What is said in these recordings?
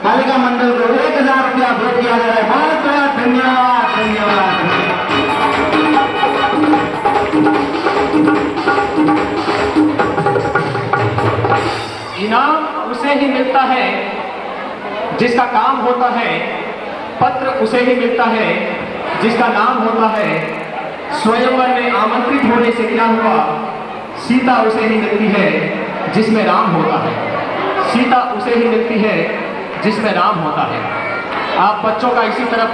बालिका मंडल को 1000 रुपया भेंट किया जा रहा है। बहुत बहुत धन्यवाद धन्यवाद। इनाम उसे ही मिलता है जिसका काम होता है, पत्र उसे ही मिलता है जिसका नाम होता है। स्वयंवर में आमंत्रित होने से क्या हुआ, सीता उसे ही मिलती है जिसमें राम होता है। सीता उसे ही मिलती है जिसमें राम होता है। आप बच्चों का इसी तरह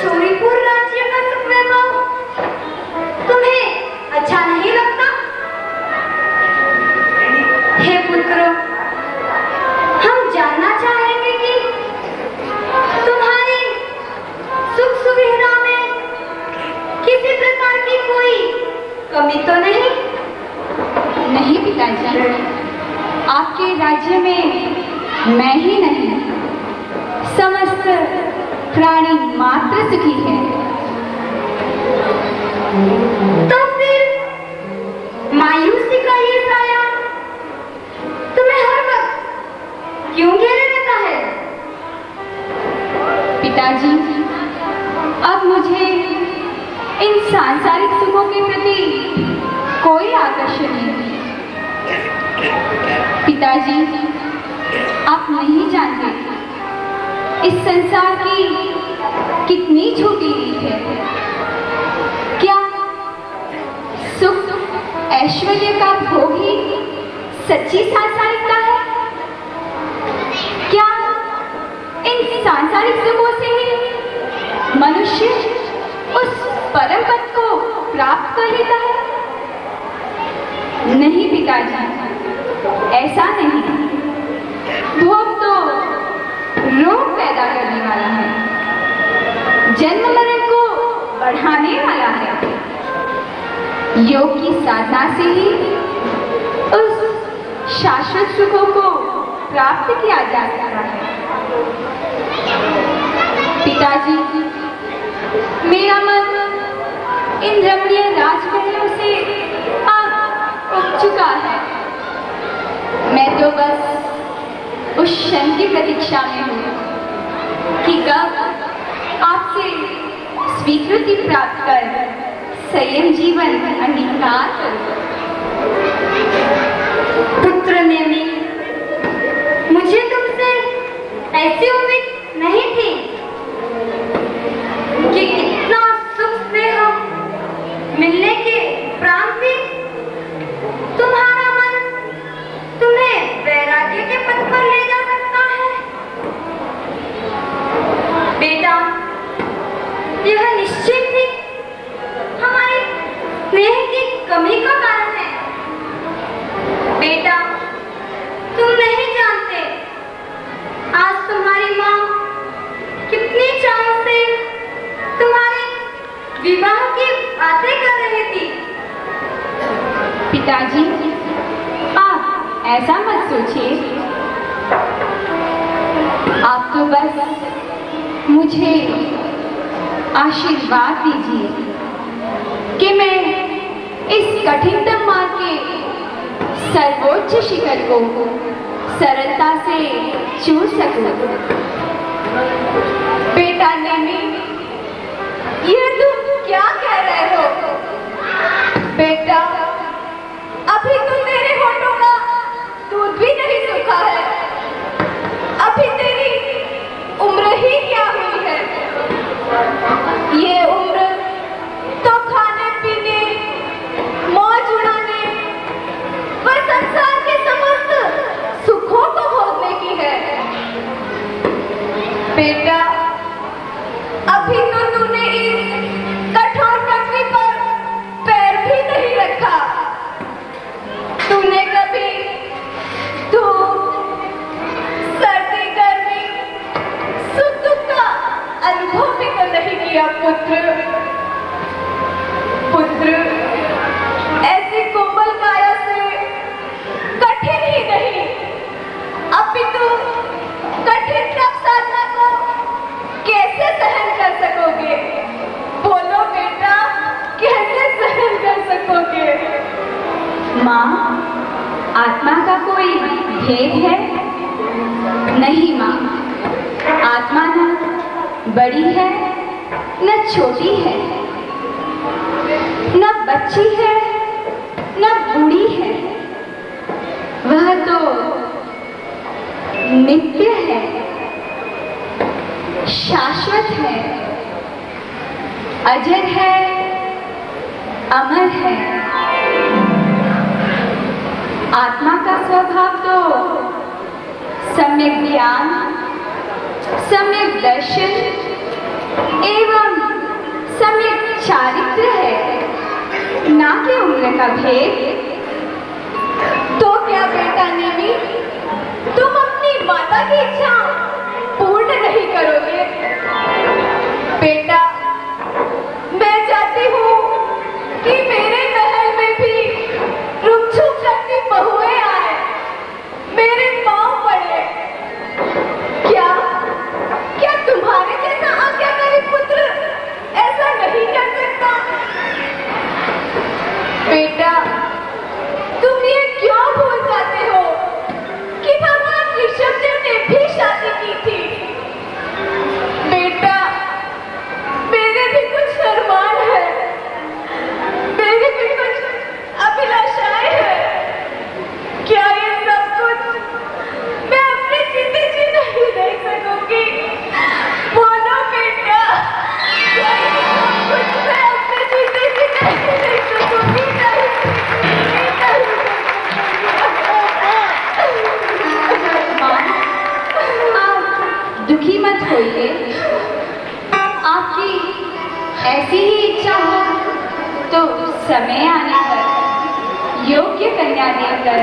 शोरीपुर राज्य का किसी प्रकार की कोई कमी तो नहीं? नहीं पिताजी, आपके राज्य में मैं ही नहीं, समस्त प्राणी मात्र सुखी है। तो फिर मायूसी का ये साया तुम्हें हर वक्त क्यों घेरे रहता है? पिताजी, अब मुझे इन सांसारिक सुखों के प्रति कोई आकर्षण नहीं। पिताजी, आप नहीं जानते इस संसार की कितनी छोटी रीत है। क्या सुख ऐश्वर्य का भोग ही सच्ची सांसारिकता है? क्या इन सांसारिक सुखों से ही मनुष्य उस परम पद को प्राप्त कर लेता है? नहीं पिताजी, ऐसा नहीं। भोग तो रोग पैदा करने वाला है, जन्म मरण को बढ़ाने वाला है। योग की साधना से ही उस शाश्वत सुखों को प्राप्त किया जा सकता है। पिताजी, मेरा मन इन रमणीय राजमहलों से उब चुका है। मैं तो बस उस क्षण की प्रतीक्षा में हूँ कि कब आपसे स्वीकृति प्राप्त कर संयम जीवन अंगीकार करूं। पुत्र नेमी, मुझे तुमसे ऐसी उम्मीद नहीं थी कि इतना सुख स्नेह मिलने के उपरांत भी तुम्हारा मन तुम्हें वैराग्य के पथ पर ले जा सकता है। बेटा, यह निश्चित ही हमारे स्नेह की कमी का कारण है। बेटा, तुम नहीं जानते आज तुम्हारी माँ कितनी चाह से तुम्हारे विवाह की बातें कर रही थी। पिताजी, आप ऐसा मत सोचिए। आप तो बस मुझे आशीर्वाद दीजिए कि मैं इस कठिनतम मार्ग के सर्वोच्च शिखर को सरलता से छू सकूं। बेटा नेमी, ये तुम क्या कह रहे हो? बेटा, अभी तो तेरे होठों का दूध भी नहीं सूखा है। अभी तेरी उम्र ही क्या हुई है? ये उम्र तो खाने पीने, मौज उड़ाने व संसार के समस्त सुखों को भोगने की है। बेटा, अभी तो तूने इस कठोर पृथ्वी पर पैर भी नहीं रखा। तूने कभी धूप, सर्दी, गर्मी, सुख दुख का अनुभव भी तो नहीं किया पुत्र। पुत्र, ऐसी कोमल काया से कठिन ही नहीं, अपितु कठिन तप साधना को कैसे सहन कर सकोगे? बोलो बेटा, कैसे सहन कर सकोगे? माँ, आत्मा का कोई भेद है? नहीं माँ, आत्मा न बड़ी है न छोटी है, न बच्ची है न बूढ़ी है। वह तो नित्य है, शाश्वत है, अजर है, अमर है। आत्मा का स्वभाव तो सम्यक ज्ञान, सम्यक दर्शन एवं सम्यक चारित्र है, ना कि उम्र का भेद। तो क्या बेटा नेमी, तुम अपनी माता की इच्छा पूर्ण नहीं करोगे? बेटा, मैं चाहती हूँ ऐसी ही इच्छा हो तो समय आने पर योग्य कन्या देकर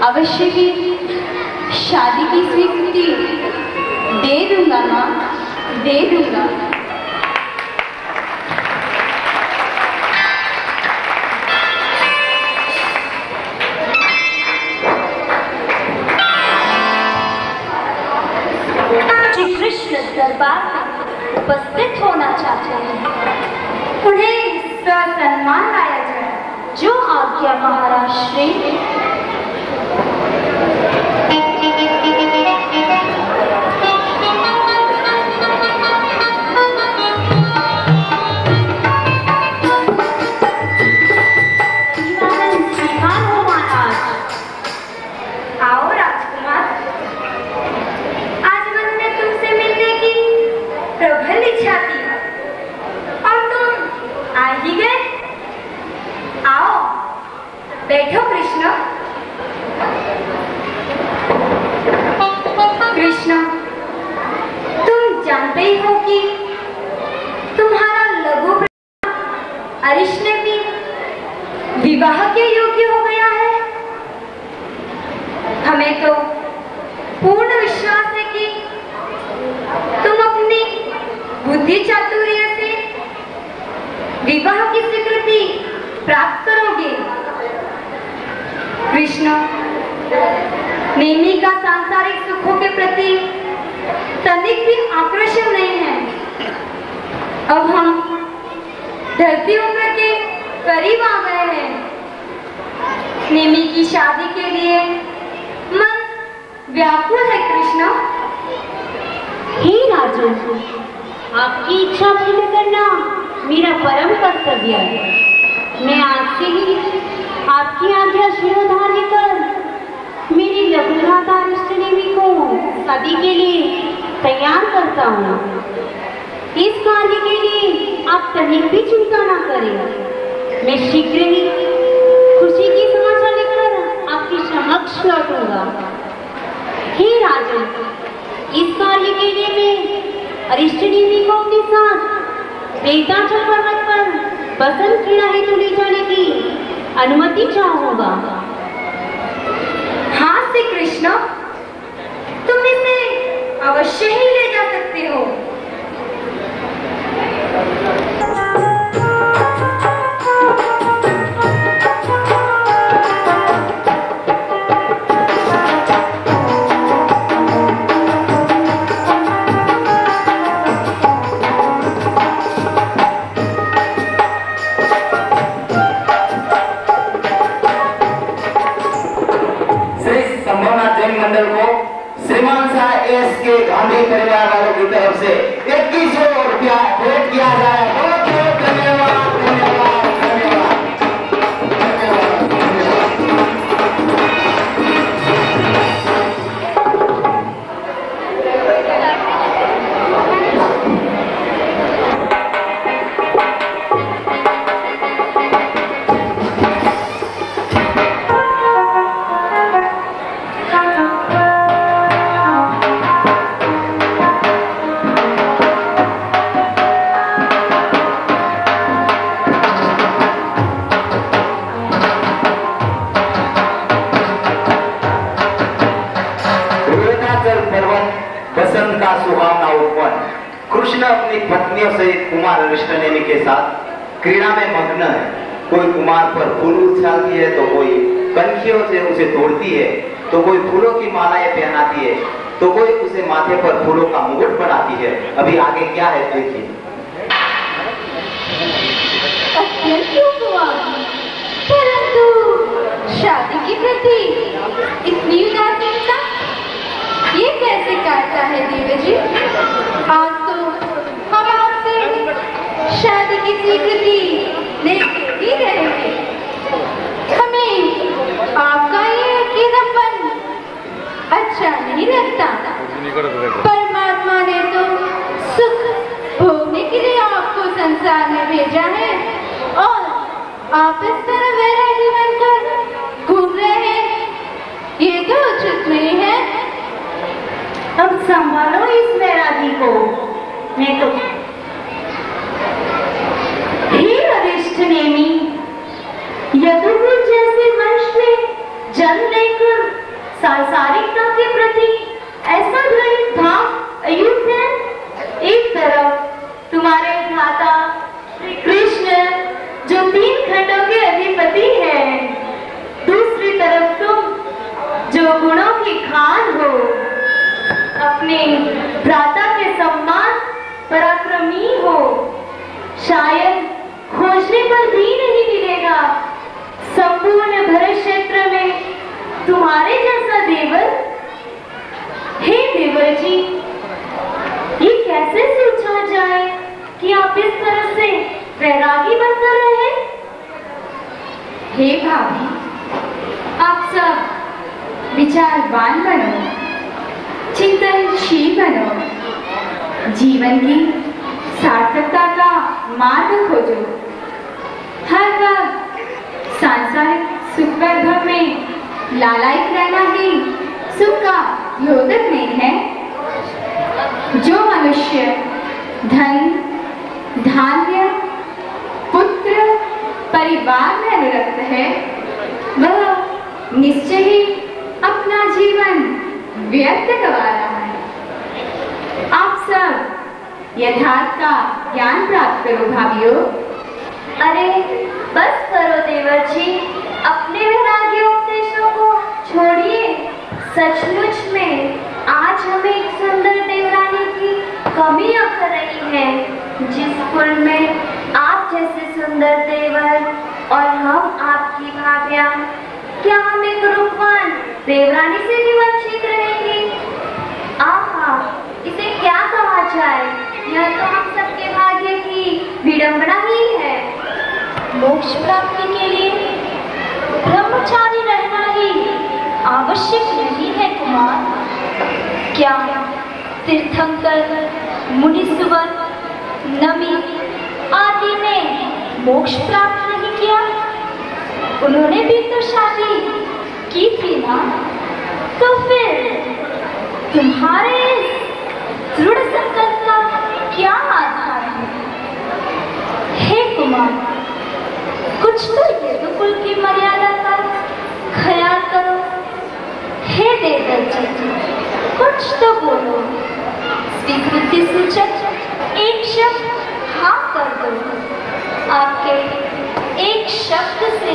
अवश्य ही शादी की स्वीकृति दे दूंगा माँ, दे दूंगा। श्री कृष्ण दरबार में उपस्थित होना चाहते हैं, उन्हें ससम्मान लाया जाए। जो आज्ञा महाराज श्री। आओ राजकुमार, आज मन में तुमसे मिलने की प्रबल इच्छा थी और तुम आ ही गए। आओ बैठो कृष्ण। कृष्ण, तुम जानते ही हो कि तुम्हारा लघु अरिष्टनेमी विवाह के योग्य हो गया है। हमें तो पूर्ण विश्वास है कि तुम अपनी बुद्धि चातुर्य से विवाह की स्वीकृति प्राप्त करोगे। कृष्ण, नेमी का सांसारिक सुखों के प्रति तनिक भी आकर्षण नहीं है। अब हम धरती ऊपर के करीब आ गए हैं। नेमी की शादी के लिए मन व्याकुल है। कृष्ण, हे राजन, आपकी इच्छा पूर्ण करना मेरा परम कर्तव्य है। मैं आज से ही आपकी आज्ञा शिरोधार्य कर मेरी लघुनाथ अरिष्टनेमी को शादी के लिए तैयार करता हूँ। इस कार्य के लिए आप तनिक भी चिंता न करें। मैं शीघ्र ही खुशी की समाचार लेकर आपके समक्ष लौटूंगा। हे राजन, इस कार्य के लिए मैं अरिष्टनेमी को अपने साथ वेदाचल पर्वत पर बसंत क्रीड़ा हेतु ले जाने की अनुमति चाहूंगा। हाँ श्री कृष्ण, तुम इसे अवश्य ही ले जा सकते हो। मंडल को श्रीमान शाह एस के गांधी परिवार वालों की तरफ से 2100 रुपया भेंट किया जाए। बहुत बहुत धन्यवाद, धन्यवाद, बसंत का सुहावना उपवन। कृष्ण अपनी पत्नियों सहित कुमार अरिष्टनेमी के साथ क्रीड़ा में मग्न है। कोई कुमार पर फूल उछालती है तो कोई कनखियों से उसे तोड़ती है, तो कोई फूलों की मालाएं पहनाती है, तो कोई उसे माथे पर फूलों का मुकुट बनाती है। अभी आगे क्या है देखिए। परंतु शादी की प्रति इतनी उदासीनता ये कैसे काटता है देव जी? आज तो हम आपसे शादी की स्वीकृति लेते ही रहेंगे। हमें आपका ये अकेलापन अच्छा नहीं लगता। परमात्मा ने तो सुख भोगने के लिए आपको संसार में भेजा है और आप इस तरह वैरागी बनकर घूम रहे हैं, ये तो उचित नहीं है। अब संभालो इस वैरागी को, मैं तो जो गुणों की खान हो, अपने भ्राता के सम्मान पराक्रमी हो। शायद खोजने पर भी नहीं मिलेगा संपूर्ण भरत क्षेत्र में तुम्हारे जैसा देवर। हे देवर जी, ये कैसे सोचा जाए कि आप इस तरह से वैरागी बनकर रहे? हे भाभी, आप सब विचारवान बनो, चिंतनशील बनो, जीवन की सार्थकता का मार्ग खोजो। हर वक्त सांसारिक सुख वैभव में लालायित रहना ही सुख का द्योतक नहीं है। जो मनुष्य धन, धान्य, पुत्र, परिवार में अनुरक्त है, वह निश्चय ही अपना जीवन व्यर्थ गवा रहा है। आप सब यथार्थ का ज्ञान प्राप्त करो भाइयों। अरे बस करो देवर जी, अपने वैराग्य उपदेशों को छोड़िए। सचमुच में आज हमें एक सुंदर देवरानी की कमी अख रही है। जिस कुल में आप जैसे सुंदर देवर और हम आपकी भाभियां, क्या हम एक रूपवान देवरानी से भी वंचित रहेंगे? आहा, इसे क्या कहा जाए, यह तो हम सबके भाग्य की विडंबना ही है। मोक्ष प्राप्ति के लिए ब्रह्मचारी रहना ही आवश्यक नहीं है कुमार। क्या तीर्थंकर, मुनीश्वर, नमी आदि ने मोक्ष प्राप्त नहीं किया? उन्होंने भी तो शादी की थी ना। तो फिर तुम्हारे दृढ़ संकल्प का क्या आधार है? हे कुमार, कुछ तो यदुकुल की मर्यादा का ख्याल करो। हे देवर जी, कुछ तो बोलो। स्वीकृति सूचक एक शब्द हाँ कर दो। आपके एक शब्द से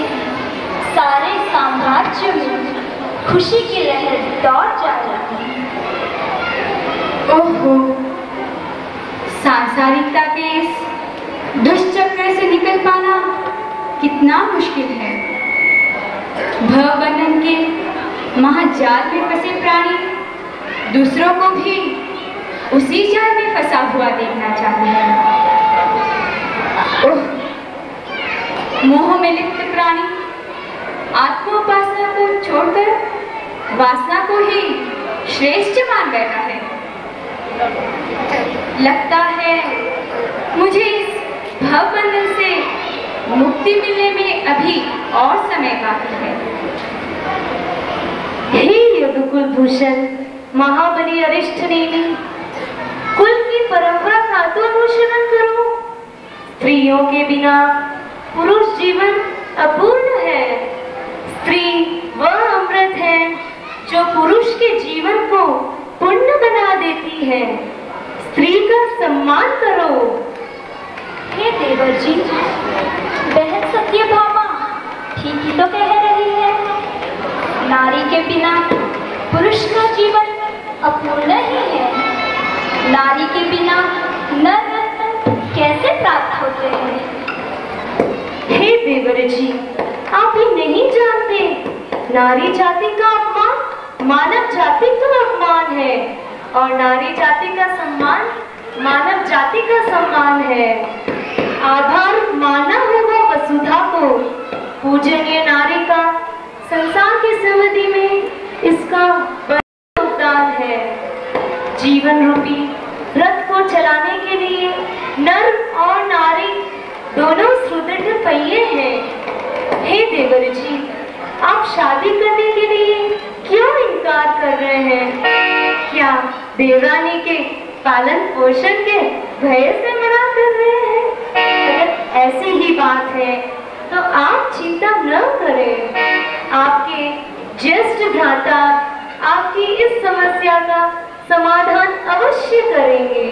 सारे साम्राज्य में खुशी की लहर दौड़ जाएगी। ओहो, सांसारिकता के इस दुष्चक्र से निकल पाना कितना मुश्किल है। भवबंधन के महाजाल में फंसे प्राणी दूसरों को भी उसी जाल में फंसा हुआ देखना चाहते हैं। ओह, मोह में लिप्त प्राणी आत्मोपासना को छोड़कर वासना को ही श्रेष्ठ मान बैठा है। लगता है मुझे इस भवबंधन से मुक्ति मिलने में अभी और समय बाकी है। हे यदुकुल भूषण, महाबली अरिष्ट नेमी, कुल की परंपरा का तो अनुसरण करो। स्त्रियों के बिना पुरुष जीवन अपूर्ण है। स्त्री वह अमृत है जो पुरुष के जीवन को पूर्ण बना देती है। स्त्री का सम्मान करो। हे देवर जी, बहन सत्यभामा ठीक ही तो कह रही है। नारी के बिना पुरुष का जीवन अपूर्ण ही है। नारी के बिना नर रत्न कैसे प्राप्त होते हैं? हे देवर जी, आप ही नहीं जानते, नारी जाति का अपमान मानव जाति का अपमान है, और नारी जाति का सम्मान मानव जाति का सम्मान है। आधार मानना होगा वसुधा को। पूजनीय नारी का संसार की समृद्धि में इसका बड़ा योगदान है। जीवन रूपी रथ को चलाने के लिए नर और नारी दोनों सुदृढ़ पहिए हैं। हे देवर जी, आप शादी करने के लिए क्यों इनकार कर रहे हैं? क्या देवरानी के पालन पोषण के भय से मना कर रहे हैं? अगर ऐसी ही बात है तो आप चिंता न करें। आपके ज्येष्ठ भ्राता आपकी इस समस्या का समाधान अवश्य करेंगे।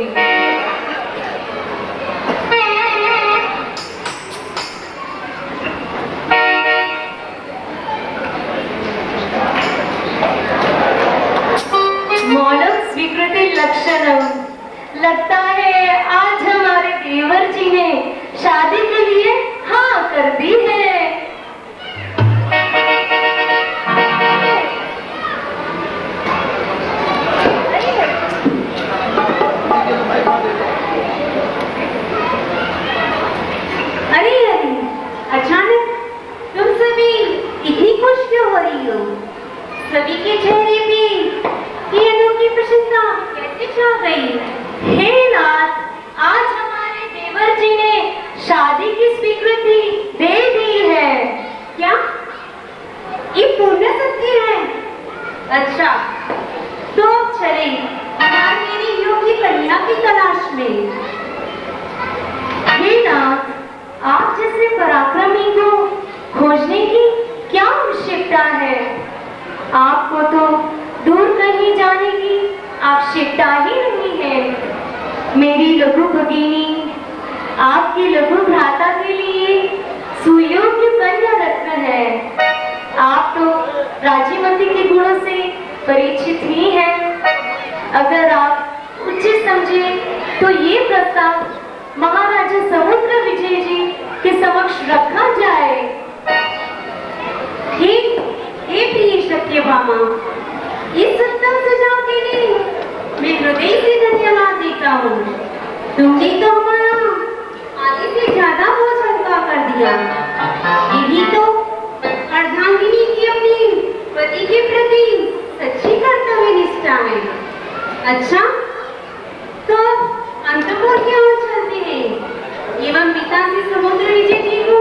अच्छा, तो चले मेरी योग्य कन्या की तलाश में। हे नाथ, आप जैसे पराक्रमी को खोजने की क्या आवश्यकता है? आपको तो दूर कहीं जाने की आवश्यकता ही नहीं है। मेरी लघु भगिनी आपके लघु भ्राता के लिए सुयोग्य कन्या रत्न है। आप तो राजीमती के गुणों से परिचित ही हैं। अगर आप उचित समझे तो ये प्रस्ताव महाराजा समुद्र विजय जी के समक्ष रखा जाए। हे प्रिय सत्यभामा, इस उत्तम सुझाव के लिए मैं हृदय से धन्यवाद देता हूँ। तुमने तो हमारा आगे से ज्यादा बोझ हल्का कर दिया। यही तो अर्धांगिनी की अपनी पति के प्रति सच्ची कर्तव्य निष्ठा है। अच्छा, तो अंतपुर की ओर चलते हैं एवं पिता से समुद्र विजय जी को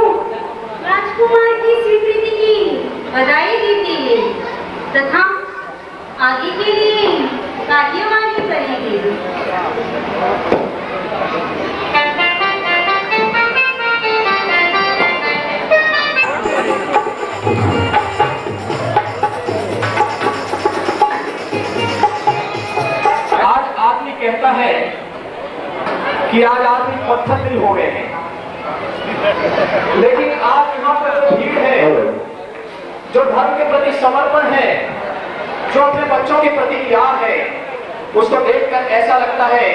राजकुमार की स्वीकृति की बधाई देते हैं तथा आगे के लिए कार्यवाही करेंगे। कहता है कि आज आदमी पत्थर दिल हो गए हैं, लेकिन आज यहाँ पर जो भीड़ है, जो धर्म के प्रति समर्पण है, जो अपने बच्चों के प्रति प्यार है, उसको देखकर ऐसा लगता है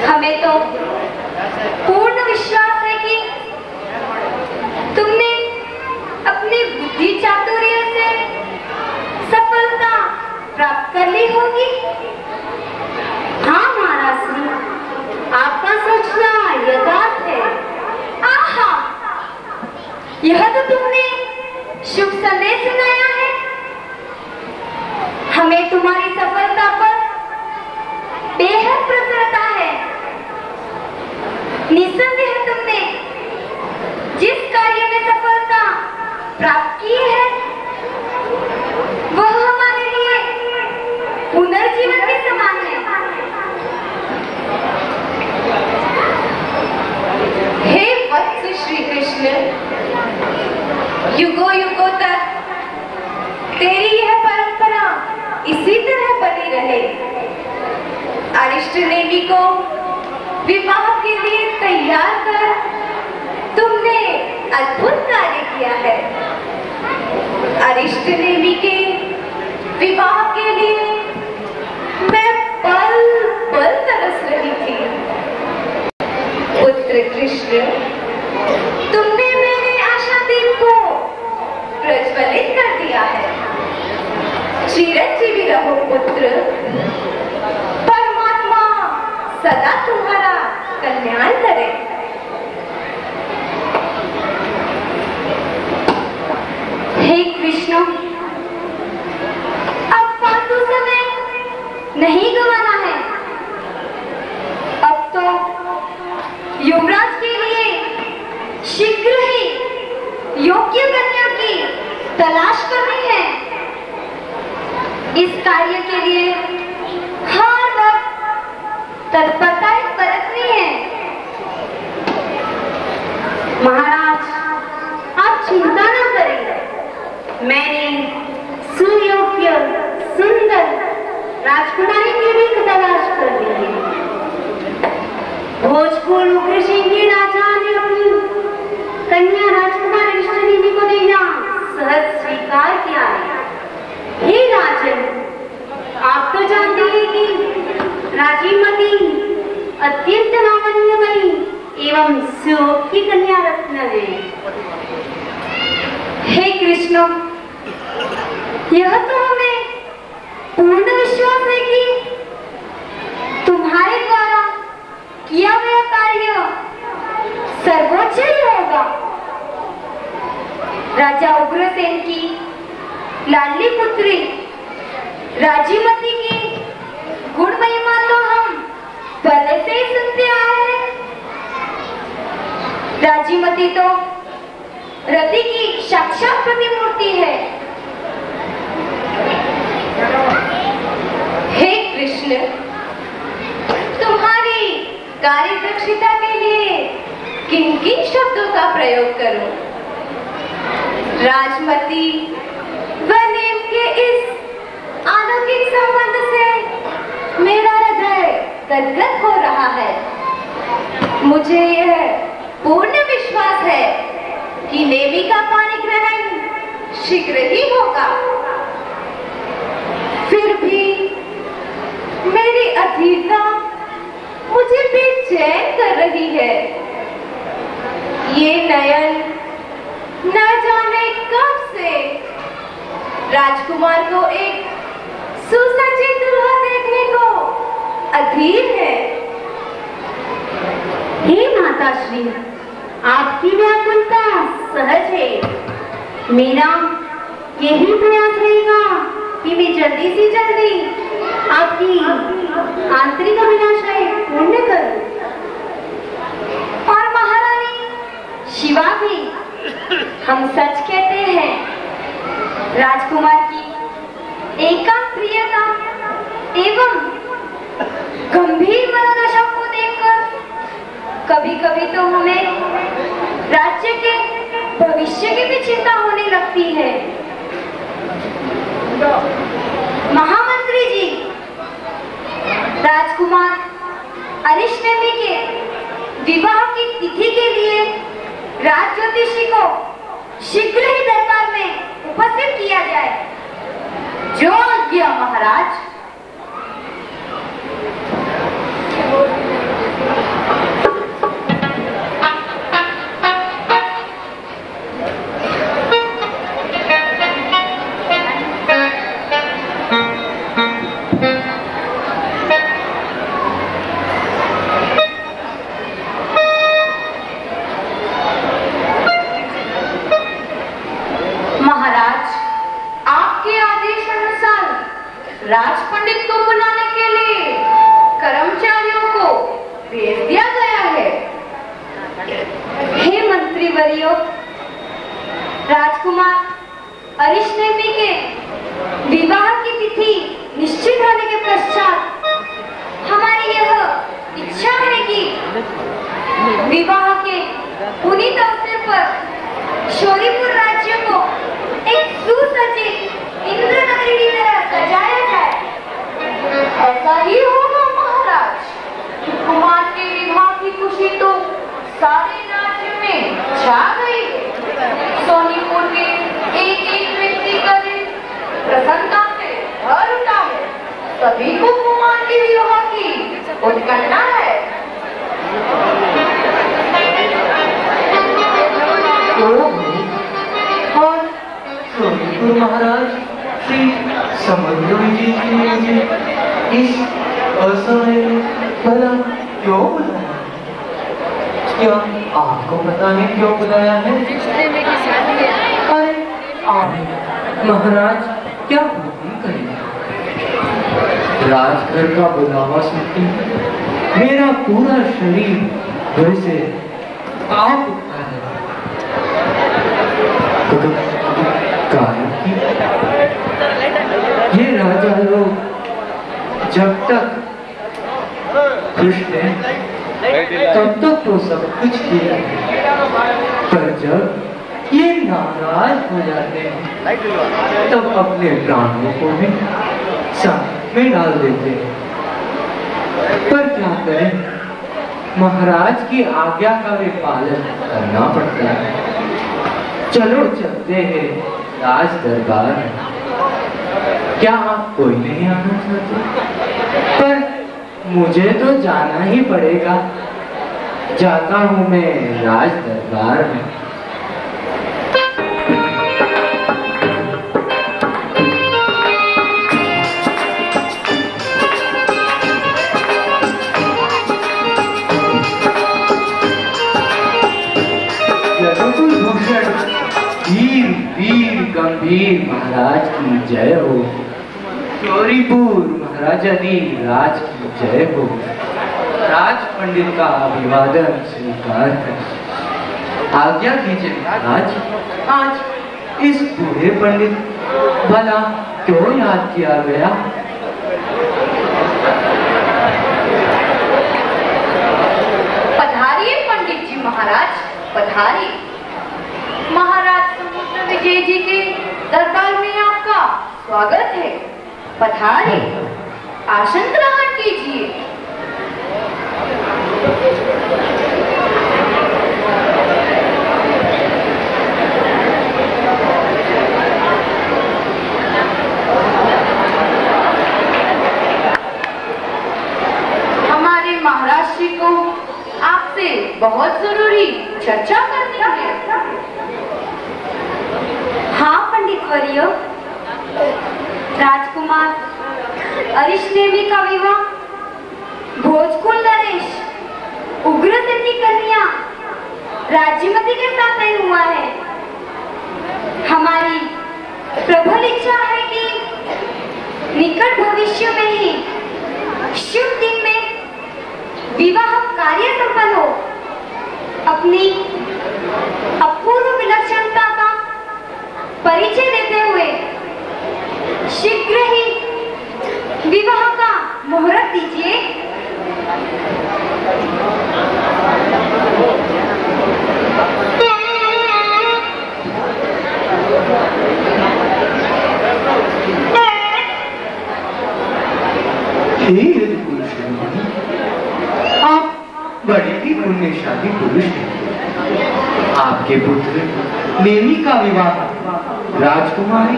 हमें तो पूर्ण विश्वास है कि तुमने अपनी बुद्धि चातुर्य से सफलता प्राप्त कर ली होगी। हाँ महाराज, आपका सोचना यथार्थ है। आहा, यह तो तुमने शुभ संदेश सुनाया है। हमें तुम्हारी सफलता पर बेहद प्रसन्नता है। निस्संदेह तुमने जिस कार्य में सफलता प्राप्त की है वह हमारे लिए पुनर्जीवन के समान है। हे वत्स श्री कृष्ण, युगों युगों तक तेरी यह परंपरा इसी तरह बनी रहे। अरिष्ट नेमी को विवाह के लिए तैयार कर तुमने अद्भुत कार्य किया है। अरिष्ट नेमी के विवाह के लिए मैं पल पल तरस रही थी। पुत्र कृष्ण, तुमने मेरे आशादीप को प्रज्वलित कर दिया है। चिरंजीवी रहो पुत्र, परमात्मा सदा तुम्हारा कल्याण करे। हे कृष्ण, अब फालतू समय नहीं गंवाना है। अब तो युवराज के लिए शीघ्र ही योग्य कन्या की तलाश इस कार्य के लिए हर वक्त तत्परता बरतनी है। महाराज, आप चिंता न करें, मैंने सुयोग्य सुंदर राजकुमारी की भी तलाश कर ली है। भोजपुर उग्रसेन राजा ने अपनी कन्या राजकुमारी अरिष्टनेमी को देना सहज स्वीकार किया है। हे राजन, आप तो जानते हैं कि राजीमती अत्यंत लावण्यमयी एवं सुयोग की कन्या रत्न है। हे कृष्ण, यह तो हमें पूर्ण विश्वास है कि तुम्हारे द्वारा किया गया कार्य सर्वोच्च ही होगा। राजा उग्रसेन की लाडली पुत्री राजीमती की गुण महिमा तो हम पहले से ही सुनते आए हैं। राजीमती तो रति की साक्षात प्रतिमूर्ति है। हे कृष्ण, तुम्हारी कार्यदक्षता के लिए किन किन शब्दों का प्रयोग करूं? राजमती व नेम के इस अलौकिक संबंध से मेरा हृदय गदगद हो रहा है। मुझे यह पूर्ण विश्वास है कि नेमी का पानी ग्रहण शीघ्र ही होगा। फिर भी मेरी अधीरता मुझे बेचैन कर रही है। ये नयन न जाने कब से राजकुमार को एक सुसज्जित दुल्हा देखने को अधीर है। हे माताश्री, आपकी व्याकुलता सहज है। मेरा यही प्रयास रहेगा कि मैं जल्दी से जल्दी आपकी आंतरिक अभिलाषाएं पूर्ण करूं। और महारानी शिवा भी, हम सच कहते हैं, राजकुमार की एकांत प्रियता एवं गंभीर मनोदशा को देखकर कभी कभी तो हमें राज्य के भविष्य की भी चिंता होने लगती है। महामंत्री जी, राजकुमार अरिष्टनेमी के विवाह की तिथि के लिए राज ज्योतिषी को शीघ्र ही दरबार में उपस्थित किया जाए। जो आज्ञा महाराज। राज पंडित को बुलाने के लिए कर्मचारियों को भेज दिया गया है। हे मंत्री वर्यो, राजकुमार अरिष्टनेमी के विवाह की तिथि निश्चित होने के पश्चात हमारी यह इच्छा है कि विवाह के पुनीत अवसर पर शोरीपुर राज्य को एक सुसज्जित इंद्र नगरी की तरह सजाया जाए। ऐसा ही होगा महाराज। कुमार के विवाह की खुशी तो सारे राज्य में छा गई है। सोनीपुर के एक एक व्यक्ति का दिल प्रसन्नता से भर उठा है। सभी को कुमार के विवाह की उत्कंठा है। और सोनीपुर महाराज श्री समुद्र जी के लिए इस असमय भला क्यों बुलाया? क्या आपको पता है क्यों बुलाया है? अरे आप महाराज क्या हुक्म करें? राजघर का बुलावा सुनते मेरा पूरा शरीर घर से आप उठता है। कारण की ये राजा लोग जब तक खुश थे तब तक तो सब कुछ किया, पर जब ये नाराज हो जाते हैं तब अपने प्राणों को भी साथ में डाल देते हैं। पर क्या करें, महाराज की आज्ञा का भी पालन करना पड़ता है। चलो चलते हैं राज दरबार में। क्या आप कोई नहीं आना चाहते? पर मुझे तो जाना ही पड़ेगा। जाता हूँ मैं राज दरबार में। वीर वीर गंभीर महाराज की जय हो। गौरीपुर महाराजानी राज की जय हो। राज पंडित का अभिवादन स्वीकार कर। आज्ञा कीजिए महाराज, आज इस बूढ़े पंडित भला क्यों याद किया गया? पधारिए पंडित जी महाराज, पधारिए। महाराज समुद्र विजय जी के दरबार में आपका स्वागत है। पधारिए, आसन ग्रहण कीजिए। हमारे महाराज श्री को आपसे बहुत जरूरी चर्चा करनी है। हाँ पंडित वर्य, राजकुमार अरिष्टेमी का विवाह भोजकुल नरेश उग्रसेन की कन्या राज्यमती के साथ तय हुआ है। हमारी प्रबल इच्छा है कि निकट भविष्य में ही शुभ दिन में विवाह कार्य संपन्न हो। अपनी अपूर्व विलक्षणता का परिचय देते हुए शीघ्र ही विवाह का मुहूर्त दीजिए। आप बड़े ही पुण्यशाली पुरुष हैं। आपके पुत्र नेमी का विवाह राजकुमारी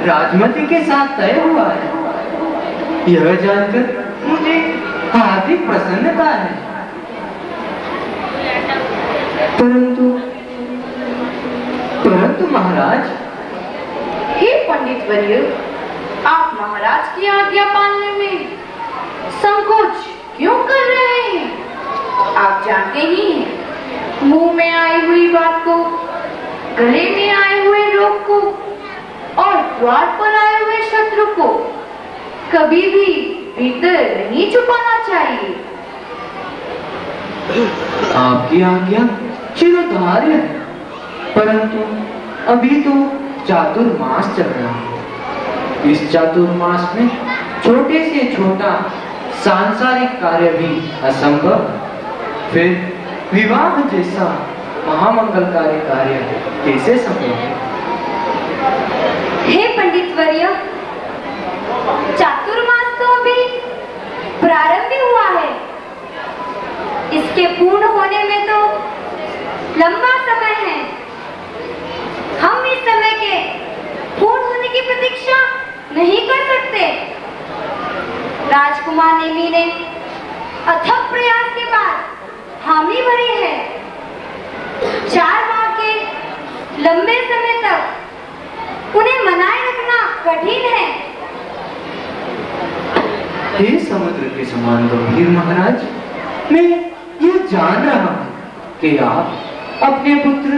राजमती के साथ तय हुआ है। यह जानकर मुझे हार्दिक प्रसन्नता है। परंतु महाराज। हे पंडित वर्य, आप महाराज की आज्ञा पालने में संकोच क्यों कर रहे हैं? आप जानते ही हैं, मुंह में आई हुई बात को, गले में आए हुए रोग को और द्वार पर आए हुए शत्रु को कभी भी भीतर नहीं छुपाना चाहिए। आपकी आज्ञा चिरधार्य है, परंतु अभी तो चातुर्मास चल रहा है। इस चातुर्मास में छोटे से छोटा सांसारिक कार्य भी असंभव, फिर विवाह जैसा महामंगलकारी कार्य कैसे संभव है? हे पंडित वर्य, चातुर्मास तो अभी प्रारंभ ही हुआ है। इसके पूर्ण होने में तो लंबा समय है। हम इस समय के पूर्ण होने की प्रतीक्षा नहीं कर सकते। राजकुमार नेमी ने अथक प्रयास के बाद हामी भरी है। 4 माह के लंबे समय तक उन्हें मनाए रखना कठिन है। हे समुद्र के समान गंभीर महाराज, मैं यह जान रहा हूं कि आप अपने पुत्र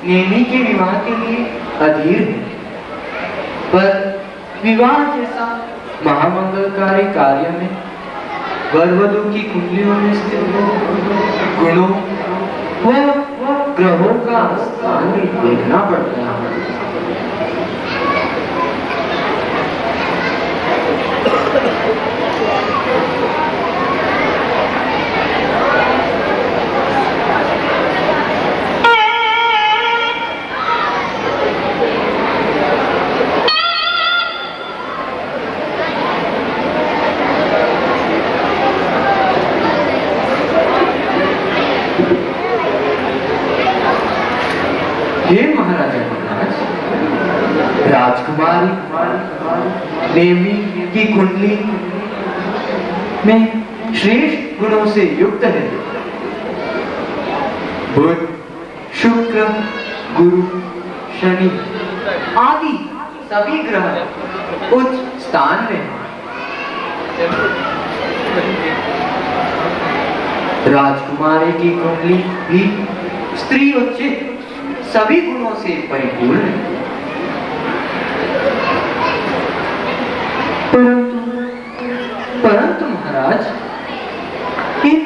नेमी के विवाह के लिए अधीर हैं, पर विवाह जैसा महामंगलकारी कार्य में वर वधू की कुंडलियों में स्थित गुणों व ग्रहों का स्थान भी देखना पड़ता है। हे महाराजा महाराज, राजकुमारी देवी की कुंडली में श्रेष्ठ गुणों से युक्त है। बुध, शुक्र, गुरु, शनि आदि सभी ग्रह उच्च स्थान में हैं। राजकुमारी की कुंडली भी स्त्री उचित सभी गुणों से परिपूर्ण है। परंतु महाराज, इन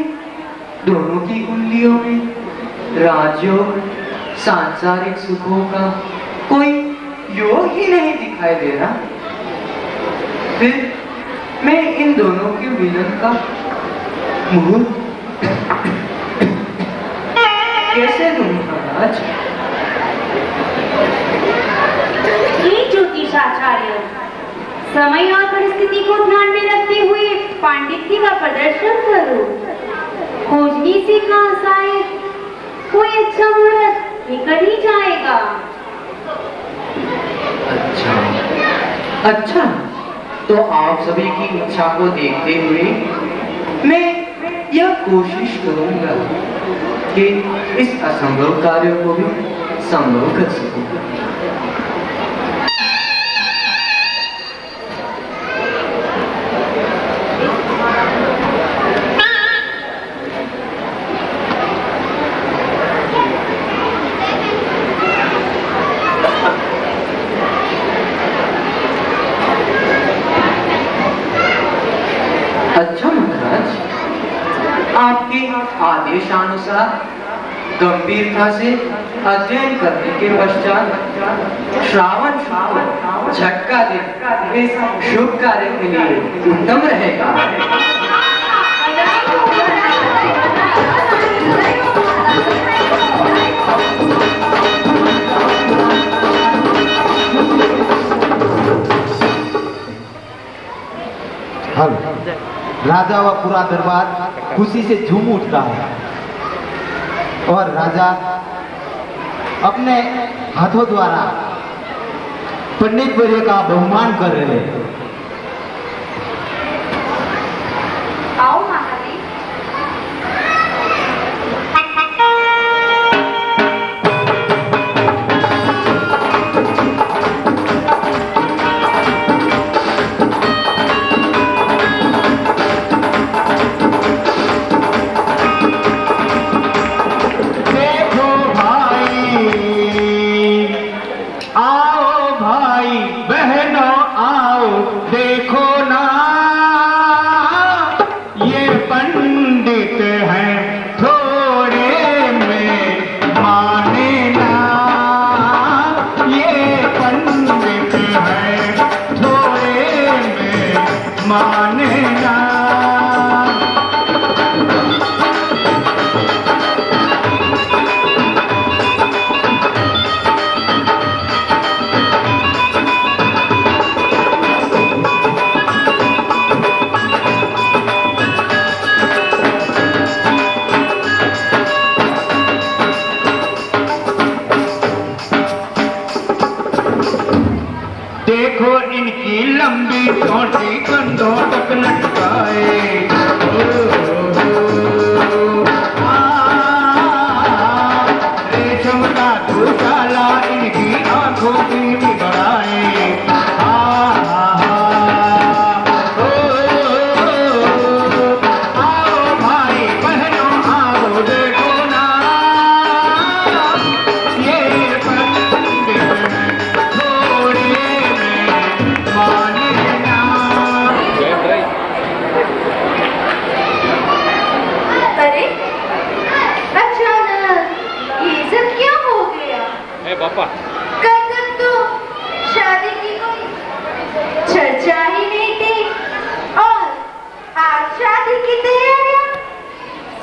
दोनों की कुंडलियों में राजयोग सांसारिक सुखों का कोई योग ही नहीं दिखाई दे रहा। फिर मैं इन दोनों के मिलन का मुहूर्त कैसे दूं महाराज? ये ज्योतिषाचार्य, समय और परिस्थिति को ध्यान में रखते हुए पांडित्य का प्रदर्शन करो। खोजने से कहाँ शायद कोई अच्छा मुहूर्त निकल ही जाएगा। अच्छा, तो आप सभी की इच्छा को देखते हुए मैं यह कोशिश करूंगा कि इस असंभव कार्य को भी संभव कर सकूं। अच्छा महाराज, आपके आदेशानुसार गंभीरता से अध्ययन करने के पश्चात श्रावण झटका दिन इस शुभ कार्य के लिए उत्तम रहेगा। राजा व पूरा दरबार खुशी से झूम उठता है और राजा अपने हाथों द्वारा पंडित वर्य का बहुमान कर रहे हैं। आओ महादेव। देखो इनकी लंबी चोटी कंधों तक लटकाए, रेशम का दुशाला इनकी आंखों की बढ़ाए। आओ भाई बहनों आओ देखो ना, ये अरे अचानक ये सब क्या हो गया? पापा कल तक तो शादी की कोई चर्चा ही नहीं थी और आज शादी की तैयारियां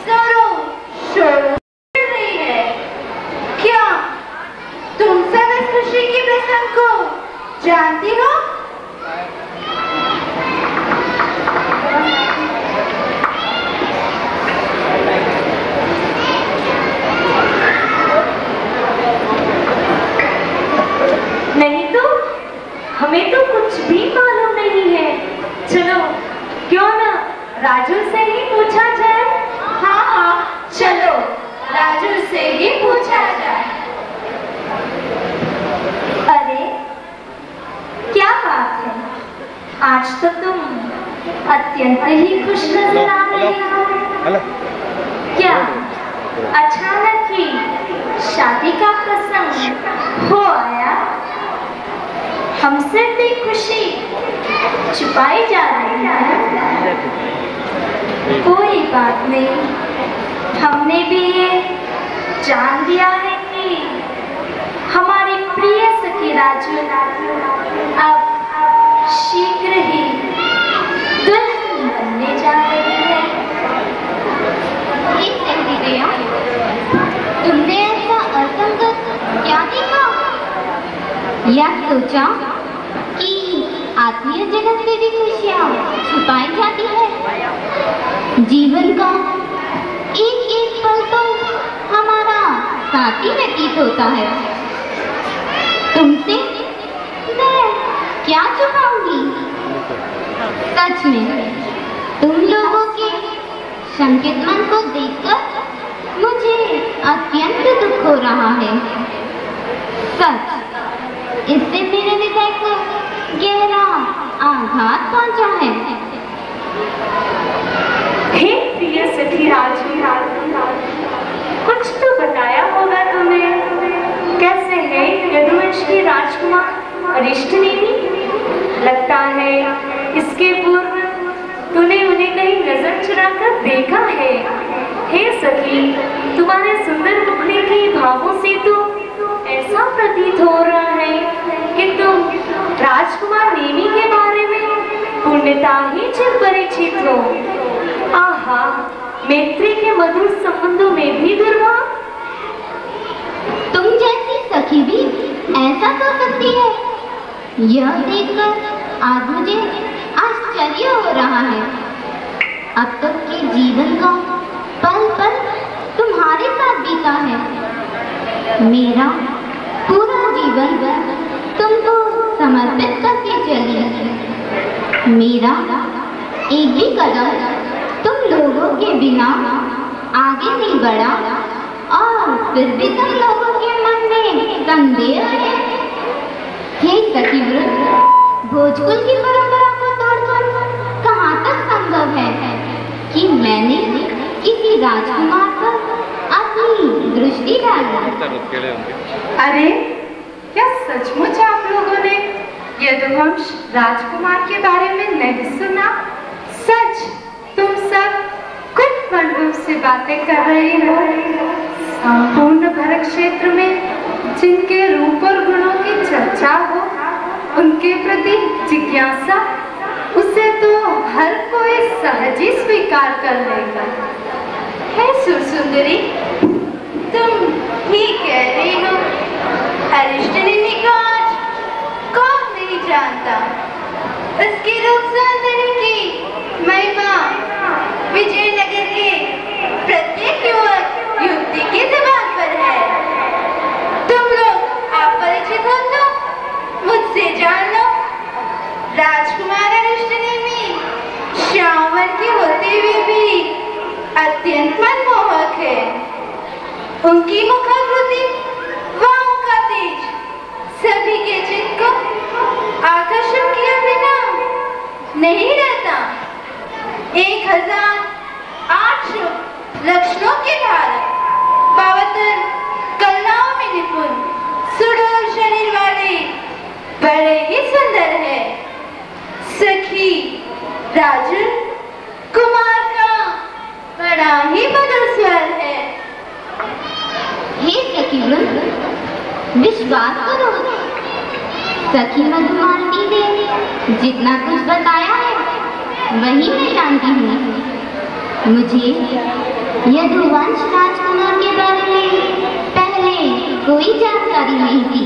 जोरों शोरों से चल रही है। क्या तुम सब इस खुशी के प्रसंग को जानती हो? से ही पूछा जाए। अरे क्या बात है, आज तो तुम अत्यंत ही खुश नजर आ रही हो। क्या अचानक ही शादी का प्रसंग हो आया? हमसे भी खुशी छुपाई जा रही है। कोई बात नहीं, हमने भी ये जान लिया है कि हमारी प्रिय सखी राजू अब शीघ्र ही दुल्हन बनने जा रही है। ठीक कहती दया, तुमने ऐसा असंगत क्या देखा? या सोचा कि आत्मीय जगत से भी खुशियाँ छुपाई जाती है? जीवन का एक एक पल तो हमारा साथी व्यतीत होता है। तुमसे मैं क्या छुपाऊंगी? सच में तुम लोगों के शंकित मन को देखकर मुझे अत्यंत दुख हो रहा है। सच, इससे मेरे हृदय को गहरा आघात पहुंचा है। हे प्रिय सखी राजू, कुछ तो बताया होगा तुम्हें। कैसे है यदुवंश की राजकुमार अरिष्टनेमी? लगता है इसके पूर्व तूने उन्हें कहीं नजर चुराकर देखा है। हे सखी, तुम्हारे सुंदर मुखड़े के भावों से तो ऐसा प्रतीत हो रहा है कि तुम राजकुमार नेमी के बारे में पूर्णता ही चिर परिचित हो। आहा, मैत्री के मधुर संबंधों में भी दुर्भाग। तुम जैसी सखी भी ऐसा कर सकती है, यह देखकर आज मुझे आश्चर्य हो रहा है। अब तक के जीवन का पल पल तुम्हारे साथ बीता है। मेरा पूरा जीवन तुमको समर्पित करके चली। मेरा एक भी कदम तुम लोगों के बिना आगे नहीं बढ़ा, और फिर भी तुम लोगों के मन में संदेह है। हे सखीवृंद, भोजकुल की परंपरा को तोड़कर कहाँ तक संभव है कि मैंने किसी राजकुमार पर अपनी दृष्टि डाली? अरे क्या सचमुच आप लोगों ने यदुवंश राजकुमार के बारे में नहीं सुना? सच, तुम सब कुछ अनुभव से बातें कर रहे हो। संपूर्ण भरत क्षेत्र में जिनके रूप और गुणों की चर्चा हो, उनके प्रति जिज्ञासा, उसे तो हर कोई सहज ही स्वीकार कर लेगा। हे सुरसुंदरी, तुम ठीक कह रही हो। अरिष्टनेमी को आज कौन नहीं जानता। उसकी रूप सौंदर्य की महिमा विजयनगर के प्रत्येक युवक युवती की जुबान पर है। तुम लोग अपरिचित हो तो मुझसे जान लो। राजकुमार अरिष्टनेमी श्यामवन की होते हुए भी अत्यंत मनमोहक है। उनकी मुखाकृति व उनका तेज सभी के चित्त को आकर्षण किए बिना नहीं रहता। 1008 लक्षणों के धारक, 52 कलाओं में निपुण, सुडौल शरीर वाले, बड़े ही सुंदर है। सखी राजू कुमार का बड़ा ही मधुर स्वर है। हे सखीवृंद, विश्वास करो, सखी मधुमालती ने जितना कुछ बताया है वही मैं जानती हूँ। मुझे यदुवंश राजकुमार के बारे में पहले कोई जानकारी नहीं थी।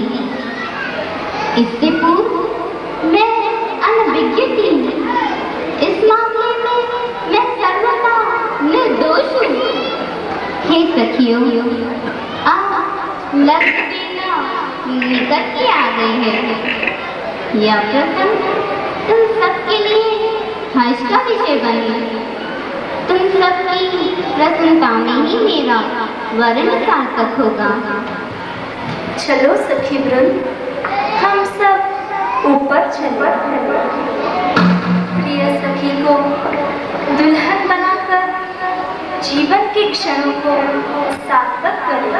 इससे पूर्व मैं अनभिज्ञ थी। इस मामले में मैं सर्वथा निर्दोष हूँ। हे सखियों, अब लक्ष्य देना निकट ही आ गई है। यह प्रसंग तुम सबके लिए हर्ष का विषय बने। तुम सबकी प्रसन्नता में ही मेरा वर्ण सार्थक होगा। चलो सखी वृंद, हम सब ऊपर चले। प्रिय सखी को दुल्हन बनाकर जीवन के क्षणों को सार्थक करें।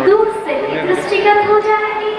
दूर से दृष्टिगत हो जाएगी।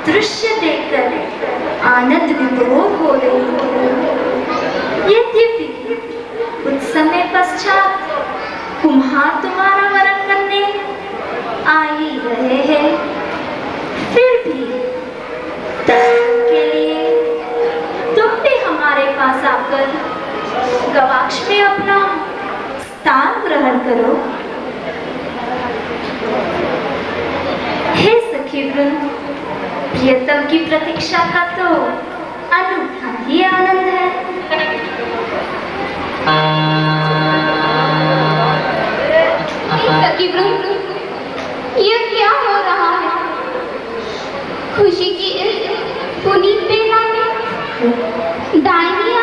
दृश्य देखकर आनंद विभोर हो रही। यद्यपि कुछ समय पश्चात कुम्हार तुम्हारा वरण करने आ ही रहे हैं, फिर भी दर्शन के लिए तुम भी हमारे पास आकर गवाक्ष में अपना स्थान ग्रहण करो। हे सखी वृंद, प्रियतम की प्रतीक्षा का तो अनूठा ही आनंद है। सखी वृंद, ये क्या हो रहा है? खुशी की इस पुनीत बेला में दाहिनी